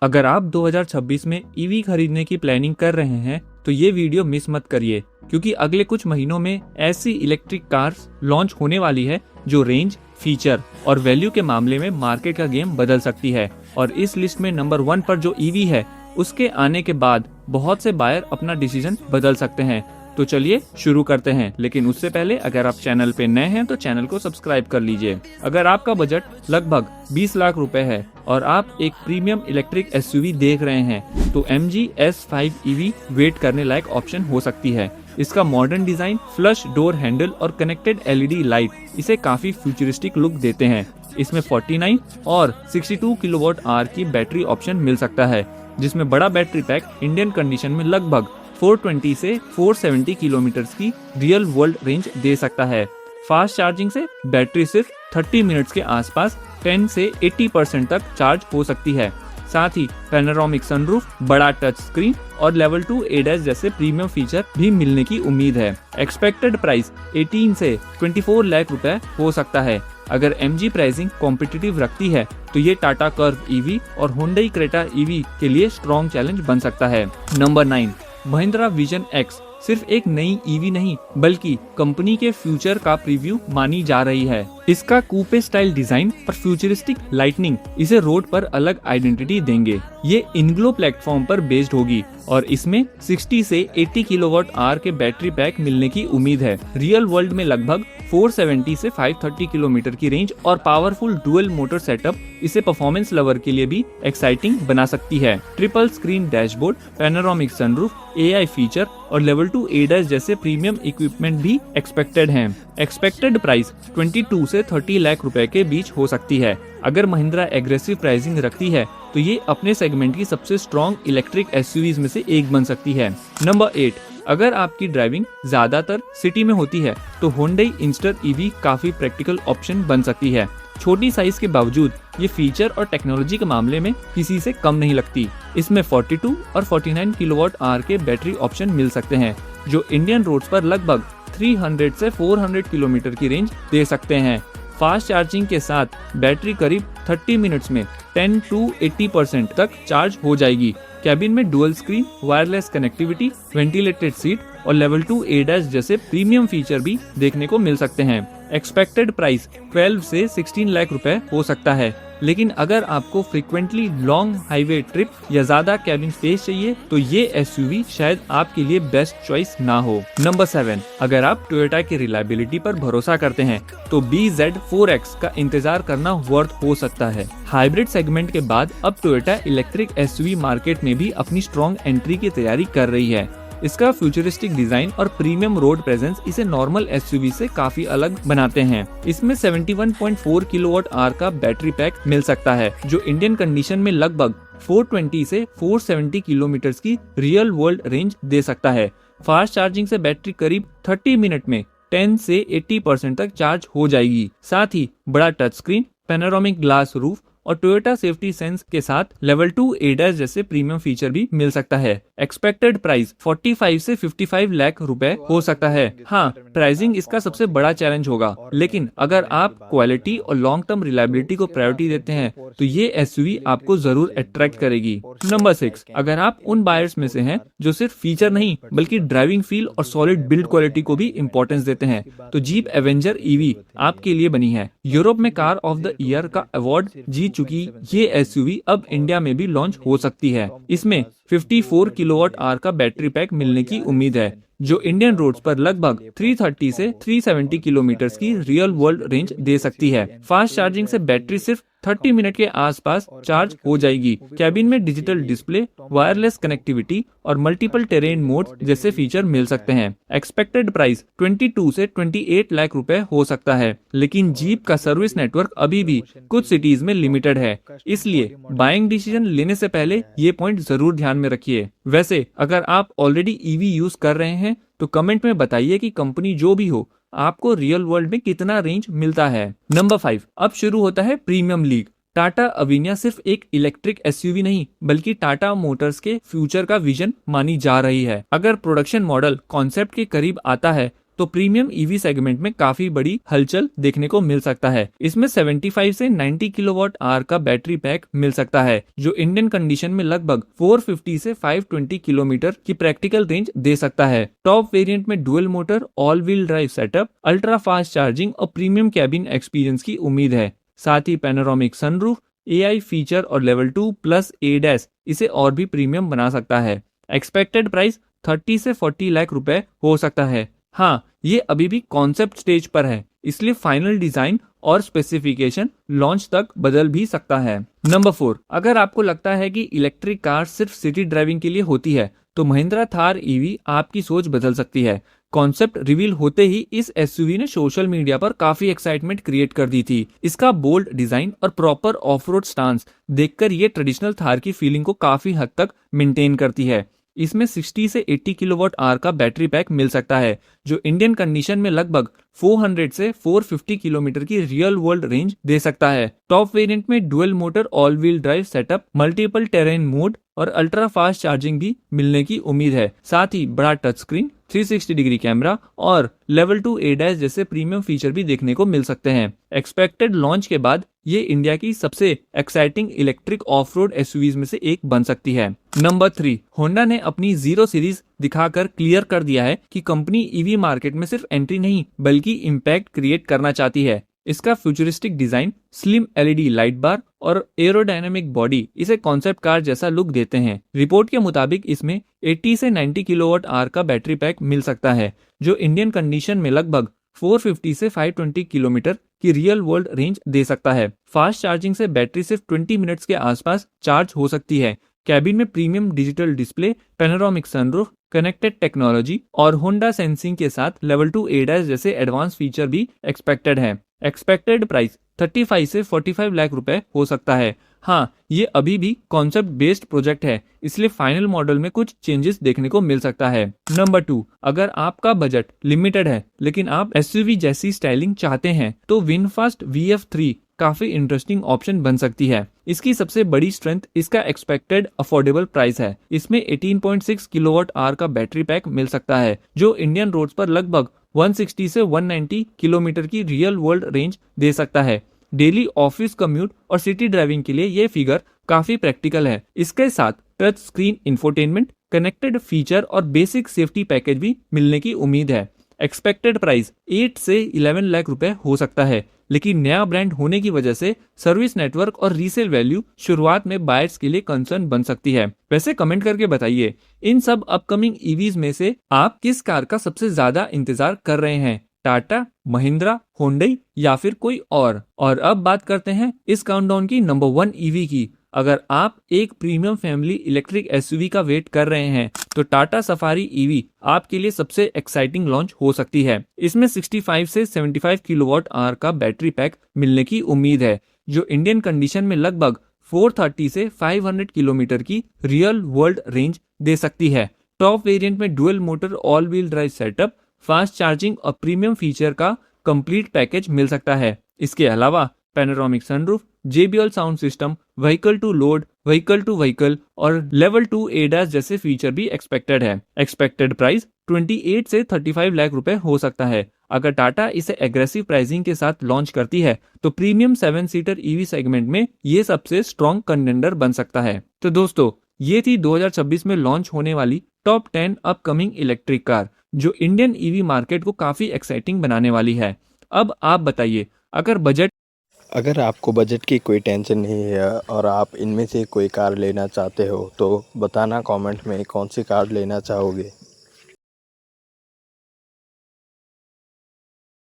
अगर आप 2026 में ईवी खरीदने की प्लानिंग कर रहे हैं तो ये वीडियो मिस मत करिए, क्योंकि अगले कुछ महीनों में ऐसी इलेक्ट्रिक कार्स लॉन्च होने वाली है जो रेंज, फीचर और वैल्यू के मामले में मार्केट का गेम बदल सकती है। और इस लिस्ट में नंबर 1 पर जो ईवी है, उसके आने के बाद बहुत से बायर अपना डिसीजन बदल सकते हैं। तो चलिए शुरू करते हैं, लेकिन उससे पहले अगर आप चैनल पे नए हैं तो चैनल को सब्सक्राइब कर लीजिए। अगर आपका बजट लगभग 20 लाख रुपए है और आप एक प्रीमियम इलेक्ट्रिक एसयूवी देख रहे हैं तो MG S5 EV वेट करने लायक ऑप्शन हो सकती है। इसका modern design, flush door handle और कनेक्टेड LED लाइट इसे काफी फ्यूचरिस्टिक लुक देते हैं। इसमें 49 और 62 किलोवाट आवर की बैटरी ऑप्शन मिल सकता है, जिसमें बड़ा बैटरी पैक इंडियन कंडीशन में लगभग 420 से 470 किलोमीटर की रियल वर्ल्ड रेंज दे सकता है। फास्ट चार्जिंग से बैटरी सिर्फ 30 मिनट्स के आसपास 10 से 80% तक चार्ज हो सकती है। साथ ही पैनोरामिक सनरूफ, बड़ा टच स्क्रीन और लेवल 2 ADAS जैसे प्रीमियम फीचर भी मिलने की उम्मीद है। एक्सपेक्टेड प्राइस 18 से 24 लाख रुपए हो सकता है। अगर MG प्राइसिंग कॉम्पिटिटिव रखती है तो ये टाटा कर्व EV और Hyundai क्रेटा EV के लिए स्ट्रॉन्ग चैलेंज बन सकता है। नंबर 9, महिंद्रा विजन X सिर्फ एक नई EV नहीं बल्कि कंपनी के फ्यूचर का प्रीव्यू मानी जा रही है। इसका कूपे स्टाइल डिजाइन और फ्यूचरिस्टिक लाइटनिंग इसे रोड पर अलग आइडेंटिटी देंगे। ये इनग्लो प्लेटफॉर्म पर बेस्ड होगी और इसमें 60 से 80 किलोवाट आवर के बैटरी पैक मिलने की उम्मीद है। रियल वर्ल्ड में लगभग 470 से 530 किलोमीटर की रेंज और पावरफुल डुअल मोटर सेटअप इसे परफॉर्मेंस लवर के लिए भी एक्साइटिंग बना सकती है। Triple screen dashboard, panoramic sunroof, AI feature और लेवल 2 ADAS जैसे प्रीमियम इक्विपमेंट भी एक्सपेक्टेड हैं। एक्सपेक्टेड प्राइस 22 से 30 लाख रुपए के बीच हो सकती है। अगर महिंद्रा एग्रेसिव प्राइसिंग रखती है तो ये अपने सेगमेंट की सबसे स्ट्रॉन्ग इलेक्ट्रिक एसयूवीज में से एक बन सकती है। नंबर 8, अगर आपकी ड्राइविंग ज्यादातर सिटी में होती है तो Hyundai Inster EV काफी प्रैक्टिकल ऑप्शन बन सकती है। छोटी साइज के बावजूद ये फीचर और टेक्नोलॉजी के मामले में किसी से कम नहीं लगती। इसमें 42 और 49 किलोवाट आवर के बैटरी ऑप्शन मिल सकते हैं, जो इंडियन रोड्स पर लगभग 300 से 400 किलोमीटर की रेंज दे सकते हैं। फास्ट चार्जिंग के साथ बैटरी करीब 30 मिनट्स में 10 to 80% तक चार्ज हो जाएगी। कैबिन में dual screen, wireless connectivity, ventilated seat और लेवल 2 ADAS जैसे प्रीमियम फीचर भी देखने को मिल सकते हैं। एक्सपेक्टेड प्राइस 12 से 16 लाख रुपए हो सकता है, लेकिन अगर आपको फ्रीक्वेंटली लॉन्ग हाईवे ट्रिप या ज्यादा कैबिन स्पेस चाहिए तो ये एसयूवी शायद आपके लिए बेस्ट चॉइस ना हो। नंबर 7, अगर आप टोयोटा की रिलायबिलिटी पर भरोसा करते हैं तो BZ4X का इंतजार करना वर्थ हो सकता है। हाइब्रिड सेगमेंट के बाद अब टोयोटा इलेक्ट्रिक एसयूवी मार्केट में भी अपनी स्ट्रॉन्ग एंट्री की तैयारी कर रही है। इसका फ्यूचरिस्टिक डिजाइन और प्रीमियम रोड प्रेजेंस इसे नॉर्मल एसयूवी से काफी अलग बनाते हैं। इसमें 71.4 किलोवाट आवर का बैटरी पैक मिल सकता है, जो इंडियन कंडीशन में लगभग 420 से 470 किलोमीटर की रियल वर्ल्ड रेंज दे सकता है। फास्ट चार्जिंग से बैटरी करीब 30 मिनट में 10 से 80% तक चार्ज हो जाएगी। साथ ही बड़ा touch screen, panoramic glass roof और टोयोटा सेफ्टी सेंस के साथ लेवल 2 ADAS जैसे प्रीमियम फीचर भी मिल सकता है। एक्सपेक्टेड प्राइस 45 से 55 लाख रुपए हो सकता है। हाँ, प्राइसिंग इसका सबसे बड़ा चैलेंज होगा, लेकिन अगर आप क्वालिटी और लॉन्ग टर्म रिलायबिलिटी को प्रायोरिटी देते हैं तो ये एसयूवी आपको जरूर अट्रैक्ट करेगी। नंबर 6, अगर आप उन बायर्स में से हैं जो सिर्फ फीचर नहीं बल्कि ड्राइविंग फील और सॉलिड बिल्ड क्वालिटी को भी इंपॉर्टेंस देते हैं तो जीप एवेंजर EV आपके लिए बनी है। यूरोप में कार ऑफ द ईयर का अवार्ड जीत चुकी ये एसयूवी अब इंडिया में भी लॉन्च हो सकती है। इसमें 54 किलोवाट आवर का बैटरी पैक मिलने की उम्मीद है, जो इंडियन रोड्स पर लगभग 330 से 370 किलोमीटर की रियल वर्ल्ड रेंज दे सकती है। फास्ट चार्जिंग से बैटरी सिर्फ 30 मिनट के आसपास चार्ज हो जाएगी। कैबिन में डिजिटल डिस्प्ले, वायरलेस कनेक्टिविटी और मल्टीपल टेरेन मोड जैसे फीचर मिल सकते हैं। एक्सपेक्टेड प्राइस 22 से 28 लाख रुपए हो सकता है, लेकिन जीप का सर्विस नेटवर्क अभी भी कुछ सिटीज में लिमिटेड है, इसलिए बाइंग डिसीजन लेने से पहले ये पॉइंट जरूर ध्यान में रखिए। वैसे अगर आप ऑलरेडी EV यूज कर रहे हैं तो कमेंट में बताइए कि कंपनी जो भी हो आपको रियल वर्ल्ड में कितना रेंज मिलता है। नंबर 5, अब शुरू होता है प्रीमियम लीग। टाटा अविनिया सिर्फ एक इलेक्ट्रिक एसयूवी नहीं बल्कि टाटा मोटर्स के फ्यूचर का विजन मानी जा रही है। अगर प्रोडक्शन मॉडल कॉन्सेप्ट के करीब आता है तो प्रीमियम ईवी सेगमेंट में काफी बड़ी हलचल देखने को मिल सकता है। इसमें 75 से 90 किलोवाट आवर का बैटरी पैक मिल सकता है, जो इंडियन कंडीशन में लगभग 450 से 520 किलोमीटर की प्रैक्टिकल रेंज दे सकता है। टॉप वेरिएंट में dual motor, all wheel drive setup, ultra fast charging और प्रीमियम कैबिन एक्सपीरियंस की उम्मीद है। साथ ही पैनोरामिक सनरूफ, AI फीचर और लेवल 2 प्लस ADAS इसे और भी प्रीमियम बना सकता है। एक्सपेक्टेड प्राइस 30 से 40 लाख रुपए हो सकता है। हाँ, ये अभी भी कॉन्सेप्ट स्टेज पर है, इसलिए फाइनल डिजाइन और स्पेसिफिकेशन लॉन्च तक बदल भी सकता है। नंबर 4, अगर आपको लगता है कि इलेक्ट्रिक कार सिर्फ सिटी ड्राइविंग के लिए होती है, तो महिंद्रा थार ईवी आपकी सोच बदल सकती है। कॉन्सेप्ट रिवील होते ही इस एसयूवी ने सोशल मीडिया पर काफी एक्साइटमेंट क्रिएट कर दी थी। इसका बोल्ड डिजाइन और प्रॉपर ऑफ रोड स्टांस देखकर ये ट्रेडिशनल थार की फीलिंग को काफी हद तक मेंटेन करती है। इसमें 60 से 80 किलोवाट आवर का बैटरी पैक मिल सकता है, जो इंडियन कंडीशन में लगभग 400 से 450 किलोमीटर की रियल वर्ल्ड रेंज दे सकता है। टॉप वेरिएंट में dual motor, all wheel drive setup, multiple terrain mode और अल्ट्रा फास्ट चार्जिंग भी मिलने की उम्मीद है। साथ ही बड़ा टच स्क्रीन, 360 डिग्री कैमरा और लेवल 2 ADAS जैसे प्रीमियम फीचर भी देखने को मिल सकते हैं। एक्सपेक्टेड लॉन्च के बाद ये इंडिया की सबसे exciting electric of road SUVs में से एक बन सकती है। नंबर 3, होंडा ने अपनी जीरो सीरीज दिखाकर क्लियर कर दिया है कि कंपनी ईवी मार्केट में सिर्फ एंट्री नहीं बल्कि इम्पैक्ट क्रिएट करना चाहती है। इसका futuristic design, slim LED light bar और एरोडायनामिक बॉडी इसे कॉन्सेप्ट कार जैसा लुक देते हैं। रिपोर्ट के मुताबिक इसमें 80 से 90 किलोवाट आवर का बैटरी पैक मिल सकता है, जो इंडियन कंडीशन में लगभग 450 से 520 किलोमीटर की रियल वर्ल्ड रेंज दे सकता है। फास्ट चार्जिंग से बैटरी सिर्फ 20 मिनट्स के आसपास चार्ज हो सकती है। कैबिन में premium digital display, panoramic sunroof, connected technology और होंडा सेंसिंग के साथ लेवल 2 ADAS जैसे एडवांस फीचर भी एक्सपेक्टेड है। एक्सपेक्टेड प्राइस 35 से 45 लाख रुपए हो सकता है। हाँ, ये अभी भी कॉन्सेप्ट बेस्ड प्रोजेक्ट है, इसलिए फाइनल मॉडल में कुछ चेंजेस देखने को मिल सकता है। नंबर 2, अगर आपका बजट लिमिटेड है लेकिन आप एसयूवी जैसी स्टाइलिंग चाहते हैं, तो विनफास्ट VF3 काफी इंटरेस्टिंग ऑप्शन बन सकती है। इसकी सबसे बड़ी स्ट्रेंथ इसका एक्सपेक्टेड अफोर्डेबल प्राइस है। इसमें 18.6 किलोवाट आवर का बैटरी पैक मिल सकता है, जो इंडियन रोड्स पर लगभग 160 से 190 किलोमीटर की रियल वर्ल्ड रेंज दे सकता है। डेली ऑफिस कम्यूट और सिटी ड्राइविंग के लिए ये फिगर काफी प्रैक्टिकल है। इसके साथ touch screen infotainment, connected feature और बेसिक सेफ्टी पैकेज भी मिलने की उम्मीद है। एक्सपेक्टेड प्राइस 8 से 11 लाख रुपए हो सकता है, लेकिन नया ब्रांड होने की वजह से सर्विस नेटवर्क और रीसेल वैल्यू शुरुआत में बायर्स के लिए कंसर्न बन सकती है। वैसे कमेंट करके बताइए, इन सब अपकमिंग ईवीज में से आप किस कार का सबसे ज्यादा इंतजार कर रहे हैं? टाटा, महिंद्रा, होंडई या फिर कोई और अब बात करते हैं इस काउंटडाउन की नंबर 1 ईवी की। अगर आप एक प्रीमियम फैमिली इलेक्ट्रिक एसयूवी का वेट कर रहे हैं, तो टाटा सफारी ईवी आपके लिए सबसे एक्साइटिंग लॉन्च हो सकती है। इसमें 65 से 75 किलोवाट आवर का बैटरी पैक मिलने की उम्मीद है, जो इंडियन कंडीशन में लगभग 430 से 500 किलोमीटर की रियल वर्ल्ड रेंज दे सकती है। टॉप वेरिएंट में dual motor, all wheel drive setup, fast charging और प्रीमियम फीचर का कंप्लीट पैकेज मिल सकता है। इसके अलावा panoramic sunroof, JBL sound system, vehicle to load, vehicle to vehicle और लेवल 2 ADAS जैसे फीचर भी एक्सपेक्टेड है। एक्सपेक्टेड प्राइस 28 से 35 लाख रुपए हो सकता है। अगर टाटा इसे एग्रेसिव प्राइसिंग के साथ लॉन्च करती है, तो प्रीमियम 7 सीटर ईवी सेगमेंट में ये सबसे स्ट्रॉन्ग कंटेंडर बन सकता है। तो दोस्तों, ये थी 2026 में लॉन्च होने वाली टॉप 10 अपकमिंग इलेक्ट्रिक कार, जो इंडियन ईवी मार्केट को काफी एक्साइटिंग बनाने वाली है। अब आप बताइए, अगर आपको बजट की कोई टेंशन नहीं है और आप इनमें से कोई कार लेना चाहते हो, तो बताना कमेंट में कौन सी कार लेना चाहोगे।